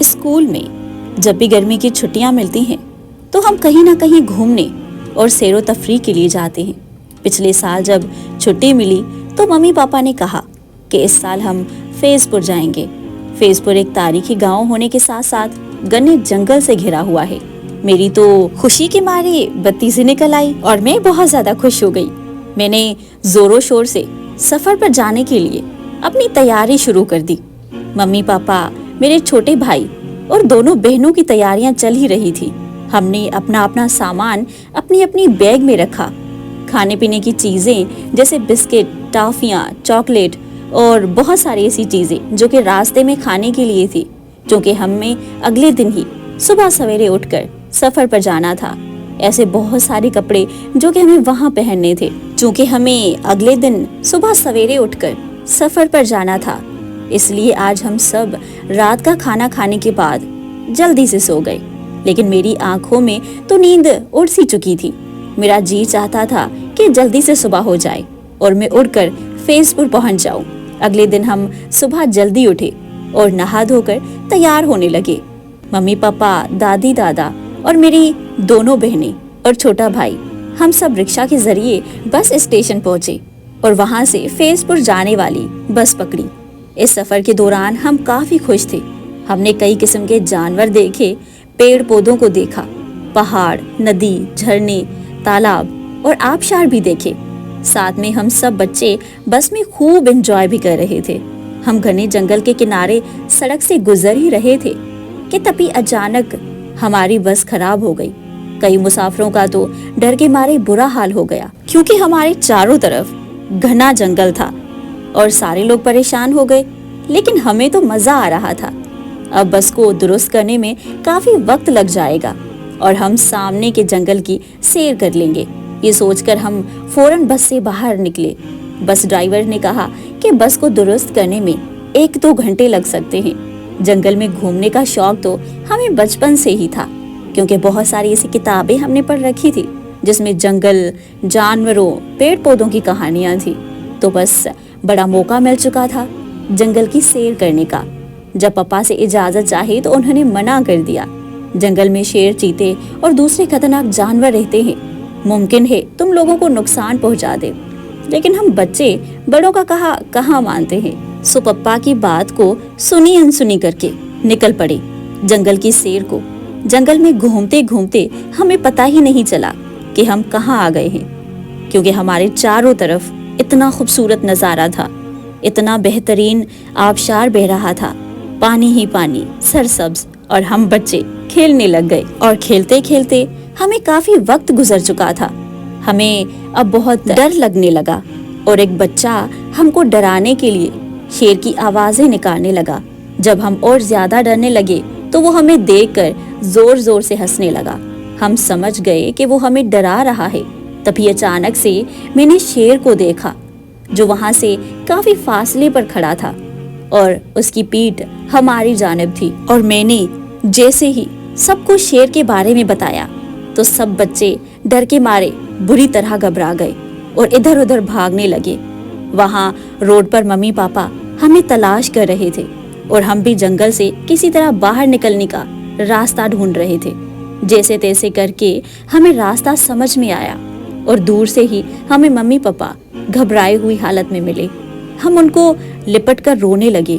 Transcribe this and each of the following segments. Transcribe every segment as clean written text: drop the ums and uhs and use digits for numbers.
School میں جب بھی گرمی کی چھٹیاں ملتی ہیں تو ہم کہیں نہ کہیں گھومنے اور سیر و تفریح کے لیے جاتے ہیں۔ پچھلے سال جب چھٹی ملی تو ممی پاپا نے کہا کہ اس سال ہم فیض پور جائیں گے۔ فیض پور ایک تاریخی گاؤں ہونے کے ساتھ ساتھ گھنے جنگل سے گھرا ہوا ہے۔ میری تو خوشی کے مارے بتی سے نکل آئی اور میں بہت زیادہ خوش ہو گئی۔ میں نے زور و شور سے سفر پر جانے کے لیے اپنی تیاری شروع کر دی۔ ممی پاپا، میرے چھوٹے بھائی اور دونوں بہنوں کی تیاریاں چل ہی رہی تھی۔ ہم نے اپنا سامان اپنی بیگ میں رکھا۔ کھانے پینے کی چیزیں جیسے بسکٹ، ٹافیاں، چاکلیٹ اور بہت ساری ایسی چیزیں جو کہ راستے میں کھانے کے لیے تھی، کیونکہ ہمیں اگلے دن ہی صبح سویرے اٹھ کر سفر پر جانا تھا۔ ایسے بہت سارے کپڑے جو کہ ہمیں وہاں پہننے تھے، چونکہ ہمیں اگلے دن صبح سویرے اٹھ کر سفر پر جانا تھا، اس لیے آج ہم سب رات کا کھانا کھانے کے بعد جلدی سے سو گئے۔ لیکن میری آنکھوں میں تو نیند اڑ سی چکی تھی۔ میرا جی چاہتا تھا کہ جلدی سے صبح ہو جائے اور میں اڑ کر فیض پور پہنچ جاؤں۔ اگلے دن ہم صبح جلدی اٹھے اور نہا دھو کر تیار ہونے لگے۔ ممی پاپا، دادی دادا اور میری دونوں بہنیں اور چھوٹا بھائی، ہم سب رکشہ کے ذریعے بس اسٹیشن پہنچے اور وہاں سے فیض پور جانے والی بس پکڑی۔ اس سفر کے دوران ہم کافی خوش تھے۔ ہم نے کئی قسم کے جانور دیکھے، پیڑ پودوں کو دیکھا، پہاڑ، ندی، جھرنے، تالاب اور آبشار بھی دیکھے۔ ساتھ میں ہم سب بچے بس میں خوب انجوائے بھی کر رہے تھے۔ ہم گھنے جنگل کے کنارے سڑک سے گزر ہی رہے تھے کہ تبھی اچانک ہماری بس خراب ہو گئی۔ کئی مسافروں کا تو ڈر کے مارے برا حال ہو گیا، کیونکہ ہمارے چاروں طرف گھنا جنگل تھا اور سارے لوگ پریشان ہو گئے۔ لیکن ہمیں تو مزہ آ رہا تھا۔ اب بس کو درست کرنے میں کافی وقت لگ جائے گا اور ہم سامنے کے جنگل کی سیر کر لیں گے، یہ سوچ کر ہم فوراً بس سے باہر نکلے۔ بس ڈرائیور نے کہا کہ بس کو درست کرنے میں 1-2 گھنٹے لگ سکتے ہیں۔ جنگل میں گھومنے کا شوق تو ہمیں بچپن سے ہی تھا، کیونکہ بہت ساری ایسی کتابیں ہم نے پڑھ رکھی تھی جس میں جنگل، جانوروں، پیڑ پودوں کی کہانیاں تھی۔ تو بس بڑا موقع مل چکا تھا جنگل کی سیر کرنے کا۔ جب پاپا سے اجازت چاہی تو انہوں نے منع کر دیا۔ جنگل میں شیر، چیتے اور دوسرے خطرناک جانور رہتے ہیں، ممکن ہے تم لوگوں کو نقصان پہنچا دے۔ لیکن ہم بچے بڑوں کا کہاں مانتے ہیں، سو پپا کی بات کو سنی انسنی کر کے نکل پڑے جنگل کی سیر کو۔ جنگل میں گھومتے گھومتے ہمیں پتہ ہی نہیں چلا کہ ہم کہاں آ گئے ہیں، کیونکہ ہمارے چاروں طرف اتنا خوبصورت نظارہ تھا، اتنا بہترین آبشار بہہ رہا تھا، پانی ہی پانی، سرسبز، اور ہم بچے کھیلنے لگ گئے۔ اور کھیلتے کھیلتے ہمیں کافی وقت گزر چکا تھا۔ ہمیں اب بہت ڈر لگنے لگا اور ایک بچہ ہم کو ڈرانے کے لیے شیر کی آوازیں نکالنے لگا۔ جب ہم اور زیادہ ڈرنے لگے تو وہ ہمیں دیکھ کر زور زور سے ہنسنے لگا۔ ہم سمجھ گئے کہ وہ ہمیں ڈرا رہا ہے۔ تبھی اچانک سے میں نے شیر کو دیکھا جو وہاں سے کافی فاصلے پر کھڑا تھا اور اس کی پیٹھ ہماری جانب تھی۔ اور میں نے جیسے ہی سب کو شیر کے بارے میں بتایا تو سب بچے ڈر کے مارے بری طرح گھبرا گئے اور ادھر ادھر بھاگنے لگے۔ وہاں روڈ پر ممی پاپا ہمیں تلاش کر رہے تھے اور ہم بھی جنگل سے کسی طرح باہر نکلنے کا راستہ ڈھونڈ رہے تھے۔ جیسے تیسے کر کے ہمیں راستہ سمجھ میں آیا اور دور سے ہی ہمیں ممی پاپا گھبرائے ہوئی حالت میں ملے۔ ہم ان کو لپٹ کر رونے لگے۔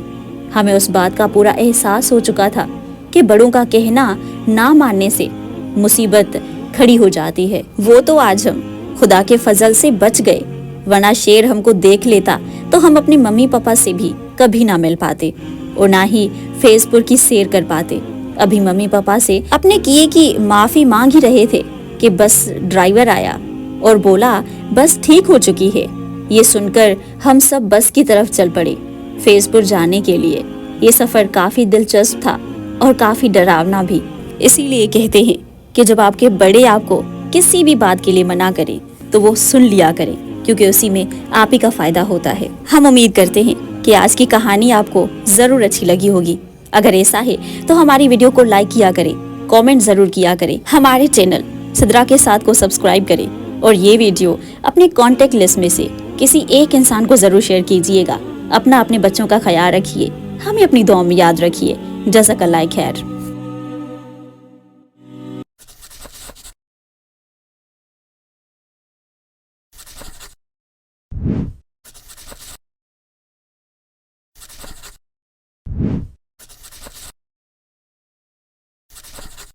ہمیں اس بات کا پورا احساس ہو چکا تھا کہ بڑوں کا کہنا نہ ماننے سے مصیبت کھڑی ہو جاتی ہے۔ وہ تو آج ہم خدا کے فضل سے بچ گئے، ورنہ شیر ہم کو دیکھ لیتا تو ہم اپنے ممی پاپا سے بھی کبھی نہ مل پاتے اور نہ ہی فیض پور کی سیر کر پاتے۔ ابھی ممی پاپا سے اپنے کیے کی معافی مانگ ہی رہے تھے کہ بس ڈرائیور آیا اور بولا بس ٹھیک ہو چکی ہے۔ یہ سن کر ہم سب بس کی طرف چل پڑے فیض پور جانے کے لیے۔ یہ سفر کافی دلچسپ تھا اور کافی ڈراونا بھی۔ اسی لیے کہتے ہیں کہ جب آپ کے بڑے آپ کو کسی بھی بات کے لیے منع کریں تو وہ سن لیا کریں، کیونکہ اسی میں آپ ہی کا فائدہ ہوتا ہے۔ ہم امید کرتے ہیں کہ آج کی کہانی آپ کو ضرور اچھی لگی ہوگی۔ اگر ایسا ہے تو ہماری ویڈیو کو لائک کیا کریں، کامنٹ ضرور کیا کریں، ہمارے چینل صدرا کے ساتھ کو سبسکرائب کریں اور یہ ویڈیو اپنے کانٹیکٹ لسٹ میں سے کسی ایک انسان کو ضرور شیئر کیجیے گا۔ اپنے بچوں کا خیال رکھیے، ہمیں اپنی دعاؤں میں یاد رکھیے۔ جزاک اللہ خیر.